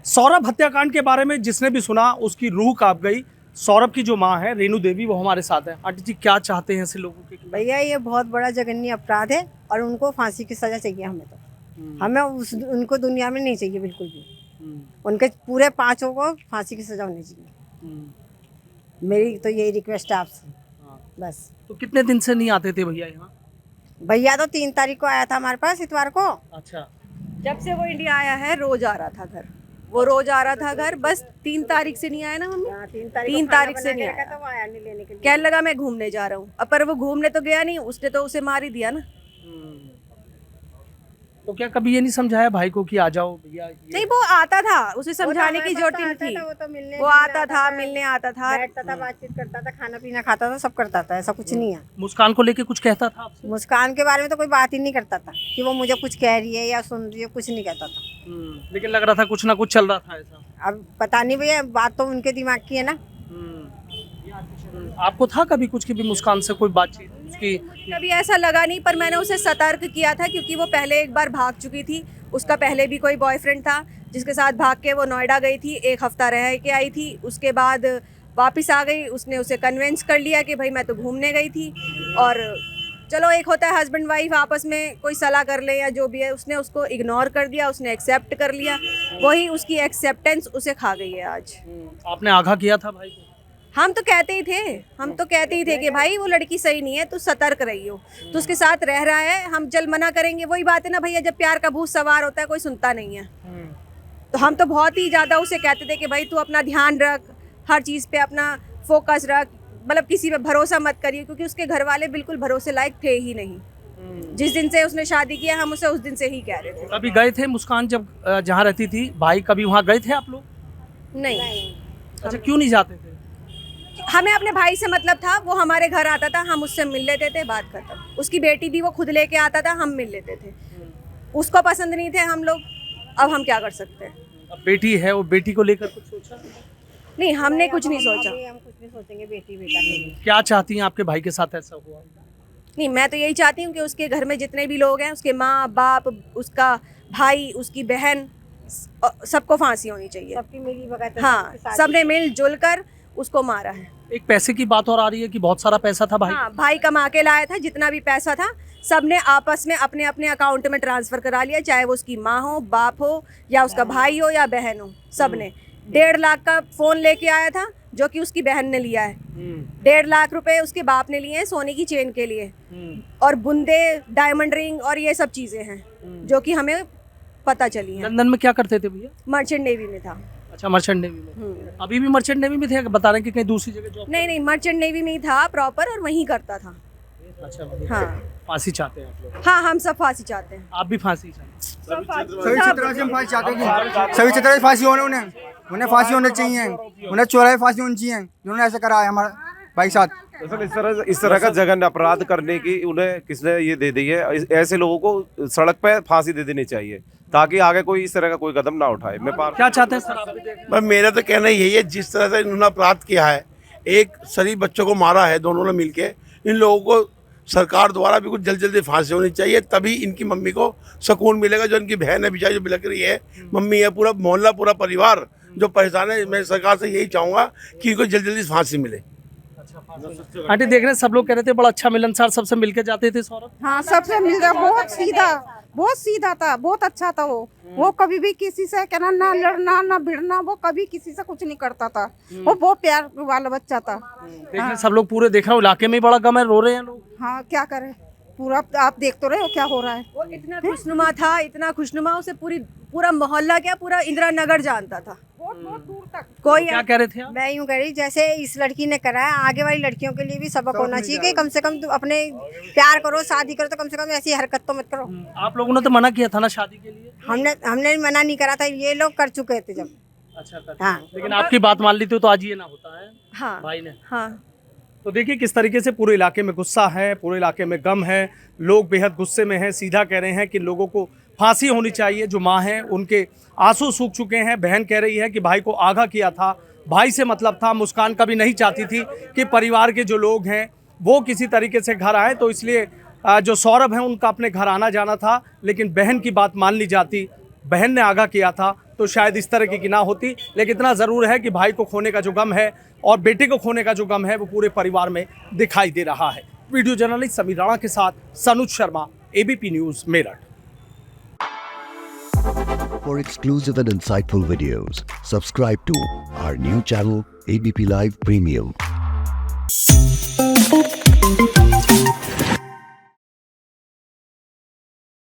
सौरभ हत्याकांड के बारे में जिसने भी सुना उसकी रूह कांप गई। सौरभ की जो मां है रेणु देवी, वो हमारे साथ है। आंटी जी, क्या चाहते हैं ऐसे लोगों के? भैया ये बहुत बड़ा जघन्य अपराध है और उनको फांसी की सजा चाहिए। हमें तो हमें उनको दुनिया में नहीं चाहिए बिल्कुल भी। उनके पूरे 5 को फांसी की सजा होनी चाहिए। मेरी तो यही रिक्वेस्ट है आपसे बस। तो कितने दिन से नहीं आते थे भैया यहाँ? भैया तो 3 तारीख को आया था हमारे पास, इतवार को। अच्छा। जब से वो इंडिया आया है रोज आ रहा था घर, वो रोज आ रहा था घर। बस 3 तारीख से नहीं आया ना मम्मी। 3 तारीख से नहीं आया। तो वो आया नहीं लेने के लिए। कहने लगा मैं घूमने जा रहा हूँ, अब पर वो घूमने तो गया नहीं, उसने तो उसे मार ही दिया ना। तो क्या कभी ये नहीं समझाया भाई को कि आ जाओ भैया? नहीं, वो आता था, उसे समझाने की जरूरत नहीं थी। वो तो मिलने वो आता था, मिलने आता था, बैठता था, बातचीत करता था, खाना पीना खाता था, सब करता था। ऐसा कुछ नहीं है। मुस्कान को लेके कुछ कहता था आपसे? मुस्कान के बारे में तो कोई बात ही नहीं करता था कि वो मुझे कुछ कह रही है या सुन रही है, कुछ नहीं कहता था। लेकिन लग रहा था कुछ ना कुछ चल रहा था ऐसा। अब पता नहीं भैया, बात तो उनके दिमाग की है ना। आपको था कभी कुछ की भी मुस्कान से कोई बातचीत उसकी? कभी ऐसा लगा नहीं, पर मैंने उसे सतर्क किया था क्योंकि वो पहले एक बार भाग चुकी थी। उसका पहले भी कोई बॉयफ्रेंड था जिसके साथ भाग के वो नोएडा गई थी, 1 हफ्ता रह के आई थी, उसके बाद वापस आ गई। उसने उसे कन्विंस कर लिया कि भाई मैं तो घूमने गई थी। और चलो, एक होता है हस्बैंड वाइफ आपस में कोई सलाह कर ले या जो भी है, उसने उसको इग्नोर कर दिया, उसने एक्सेप्ट कर लिया। वही उसकी एक्सेप्टेंस उसे खा गई है आज। आपने आगाह किया था भाई को? हम तो कहते ही थे कि भाई वो लड़की सही नहीं है, तू सतर्क रही हो, तो उसके साथ रह रहा है। हम जल मना करेंगे, वही बात है ना भैया, जब प्यार का भूत सवार होता है कोई सुनता नहीं है। तो हम तो बहुत ही ज़्यादा उसे कहते थे कि भाई तू अपना ध्यान रख, हर चीज़ पे अपना फोकस रख, मतलब किसी पे भरोसा मत करिए, क्योंकि उसके घर वाले बिल्कुल भरोसे लायक थे ही नहीं। जिस दिन से उसने शादी किया हम उसे उस दिन से ही कह रहे थे। कभी गए थे मुस्कान जब जहाँ रहती थी भाई, कभी वहाँ गए थे आप लोग? नहीं, अच्छा, क्यों नहीं जाते थे? हमें अपने भाई से मतलब था। वो हमारे घर आता था, हम उससे मिल लेते थे, बात खत्म। उसकी बेटी भी वो खुद लेके आता था, हम मिल लेते थे। उसको पसंद नहीं थे हम लोग, अब हम क्या कर सकते हैं। अब बेटी है, वो बेटी को लेकर कुछ सोचा? नहीं, हमने कुछ नहीं सोचा। हम कुछ नहीं सोचेंगे बेटी बेटा के लिए। क्या चाहती हैं आपके भाई के साथ ऐसा हुआ? नहीं, मैं तो यही चाहती हूँ कि उसके घर में जितने भी लोग हैं, उसके माँ बाप, उसका भाई, उसकी बहन, सबको फांसी होनी चाहिए। सबकी मिली भगत। हाँ, सबने मिलजुल कर उसको मारा है। एक पैसे की बात और आ रही है कि बहुत सारा पैसा था भाई। हाँ, भाई कमा के लाया था, जितना भी पैसा था सबने आपस में अपने अपने अकाउंट में ट्रांसफर करा लिया, चाहे वो उसकी माँ हो, बाप हो, या उसका भाई हो या बहन हो। सबने 1.5 लाख का फोन लेके आया था जो कि उसकी बहन ने लिया है। 1.5 लाख रुपए उसके बाप ने लिए हैं सोने की चेन के लिए, और बुंदे, डायमंड रिंग और ये सब चीजें हैं जो कि हमें पता चली हैं। लंदन में क्या करते थे भैया? मर्चेंट नेवी में था। अच्छा, मर्चेंट नेवी में। अभी भी मर्चेंट नेवी में थे? बता रहे हैं कि कहीं दूसरी जगह जॉब? नहीं, मर्चेंट नेवी में ही था प्रॉपर, और वहीं करता था। अच्छा, हाँ फांसी चाहते हैं आप लोग? हाँ, हम सब फांसी चाहते हैं। आप भी फांसी चाहते हैं? सब फांसी। सभी क्षेत्रों से हम फांसी चाहते हैं। सभी क्षेत्रों से फांसी होने उन्हें फांसी होनी चाहिए। उन्हें चौराहे फांसी होनी चाहिए जिन्होंने ऐसा करा है हमारे भाई साथ। दरअसल इस तरह का जघन्य अपराध करने की उन्हें किसने ये दे दी है? ऐसे लोगों को सड़क पे फांसी दे देनी चाहिए ताकि आगे कोई इस तरह का कोई कदम ना उठाए। मैं क्या चाहते हैं सर आप भी देखें? पर मेरा तो कहना यही है, जिस तरह से इन्होंने अपराध किया है, एक शरीफ बच्चों को मारा है दोनों ने मिलके, इन लोगों को सरकार द्वारा भी कुछ जल्दी फांसी होनी चाहिए, तभी इनकी मम्मी को सुकून मिलेगा। जो इनकी बहन है बेचारी जो बिलख रही है, मम्मी है, पूरा मोहल्ला, पूरा परिवार जो परेशान है, मैं सरकार से यही चाहूँगा कि इनको जल्दी फांसी मिले। आंटी देख रहे हैं, सब लोग कह रहे थे बड़ा अच्छा मिलनसार, सबसे मिलके जाते थे सौरभ। हाँ, सबसे मिल रहा, बहुत सीधा था, बहुत अच्छा था वो कभी भी किसी से कहना, ना लड़ना ना भिड़ना, वो कभी किसी से कुछ नहीं करता था। वो बहुत प्यार वाला बच्चा था। देख रहे हैं सब लोग, पूरे देख रहे हो इलाके में ही बड़ा गम है, रो रहे हैं लोग। हाँ, क्या करे, पूरा आप देख तो रहे हो क्या हो रहा है। वो इतना खुशनुमा था, इतना खुशनुमा, उसे पूरा मोहल्ला, क्या पूरा इंदिरा नगर जानता था। बहुत दूर तक। कोई क्या कह रहे थे आप? मैं यूँ कह रही, जैसे इस लड़की ने करा है, आगे वाली लड़कियों के लिए भी सबक होना चाहिए कि कम से कम तुम अपने प्यार करो, शादी करो तो कम से कम ऐसी हरकत तो मत करो। आप लोगों ने तो मना किया था ना शादी के लिए? हमने मना नहीं करा था, ये लोग कर चुके थे जब। अच्छा, हाँ, लेकिन आपकी बात मान ली थी तो आज ये ना होता है। हाँ भाई ने। हाँ, तो देखिए किस तरीके से पूरे इलाके में गुस्सा है, पूरे इलाके में गम है, लोग बेहद गुस्से में हैं। सीधा कह रहे हैं कि लोगों को फांसी होनी चाहिए। जो माँ है उनके आंसू सूख चुके हैं। बहन कह रही है कि भाई को आगाह किया था, भाई से मतलब था। मुस्कान कभी नहीं चाहती थी कि परिवार के जो लोग हैं वो किसी तरीके से घर आए, तो इसलिए जो सौरभ है उनका अपने घर आना जाना था, लेकिन बहन की बात मान ली जाती। बहन ने आगाह किया था, तो शायद इस तरह की ना होती। लेकिन इतना ज़रूर है कि भाई को खोने का जो गम है और बेटे को खोने का जो गम है वो पूरे परिवार में दिखाई दे रहा है। वीडियो जर्नलिस्ट समीर राणा के साथ Sanuj Sharma, ABP news, Meerut. For exclusive and insightful videos, subscribe to our new channel ABP Live Premium.